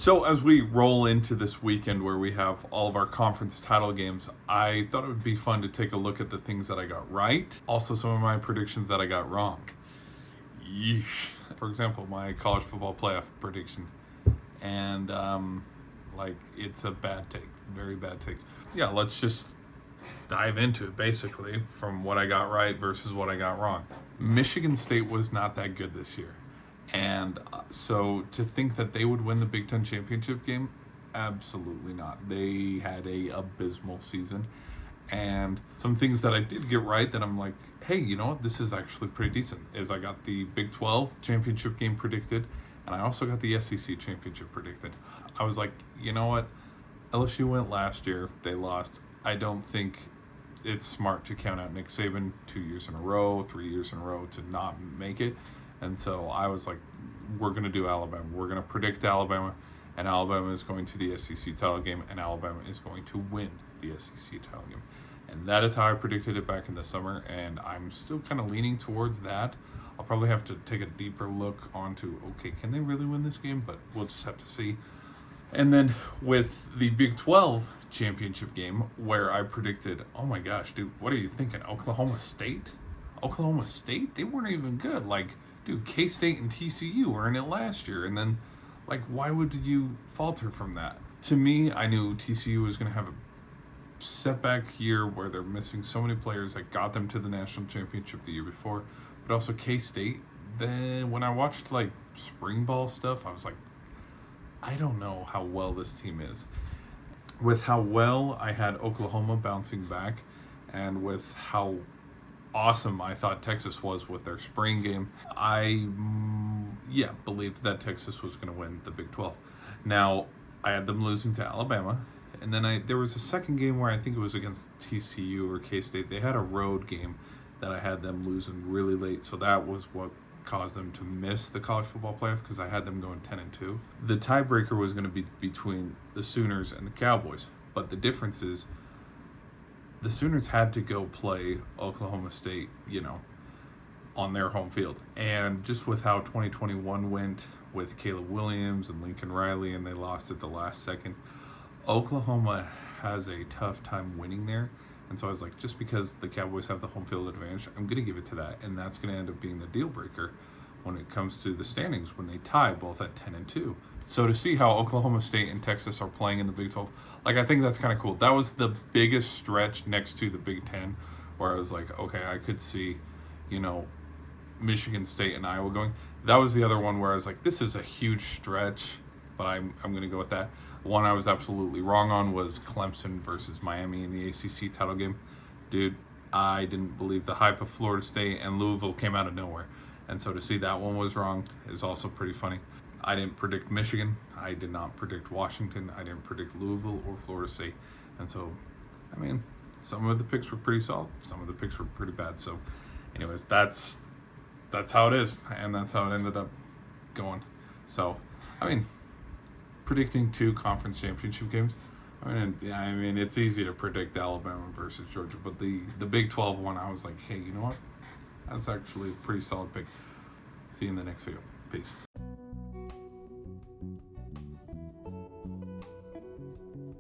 So as we roll into this weekend where we have all of our conference title games, I thought it would be fun to take a look at the things that I got right. Also some of my predictions that I got wrong. Yeesh. For example, my college football playoff prediction. And it's a bad take. Very bad take. Yeah, let's just dive into it basically from what I got right versus what I got wrong. Michigan State was not that good this year. And so to think that they would win the Big Ten championship game, absolutely not. They had a abysmal season. And some things that I did get right that I'm like, hey, you know what? This is actually pretty decent. Is I got the Big 12 championship game predicted, and I also got the SEC championship predicted. I was like, you know what? LSU went last year. They lost. I don't think it's smart to count out Nick Saban 2 years in a row, 3 years in a row to not make it. And so I was like, we're going to do Alabama. We're going to predict Alabama, and Alabama is going to the SEC title game, and Alabama is going to win the SEC title game. And that is how I predicted it back in the summer, and I'm still kind of leaning towards that. I'll probably have to take a deeper look onto, okay, can they really win this game? But we'll just have to see. And then with the Big 12 championship game, where I predicted, oh my gosh, dude, what are you thinking? Oklahoma State? Oklahoma State? They weren't even good. Dude, K-State and TCU were in it last year. And then, why would you falter from that? To me, I knew TCU was going to have a setback year where they're missing so many players that got them to the national championship the year before. But also K-State, then when I watched, spring ball stuff, I was like, I don't know how well this team is. With how well I had Oklahoma bouncing back, and with how awesome I thought Texas was with their spring game, I believed that Texas was going to win the Big 12. Now, I had them losing to Alabama, and then there was a second game where I think it was against TCU or K-State. They had a road game that I had them losing really late, so that was what caused them to miss the college football playoff, because I had them going 10-2. The tiebreaker was going to be between the Sooners and the Cowboys, but the difference is the Sooners had to go play Oklahoma State, on their home field. And just with how 2021 went with Caleb Williams and Lincoln Riley, and they lost at the last second, Oklahoma has a tough time winning there. And so I was like, just because the Cowboys have the home field advantage, I'm going to give it to that. And that's going to end up being the deal breaker when it comes to the standings, when they tie both at 10-2. So to see how Oklahoma State and Texas are playing in the Big 12, I think that's kind of cool. That was the biggest stretch next to the Big 10 where I was like, okay, I could see, Michigan State and Iowa going. That was the other one where I was like, this is a huge stretch, but I'm going to go with that. One I was absolutely wrong on was Clemson versus Miami in the ACC title game. Dude, I didn't believe the hype of Florida State, and Louisville came out of nowhere. And so to see that one was wrong is also pretty funny. I didn't predict Michigan. I did not predict Washington. I didn't predict Louisville or Florida State. And so, some of the picks were pretty solid. Some of the picks were pretty bad. So anyways, that's how it is. And that's how it ended up going. So, predicting 2 conference championship games, it's easy to predict Alabama versus Georgia. But the Big 12 one, I was like, hey, you know what? That's actually a pretty solid pick. See you in the next video. Peace.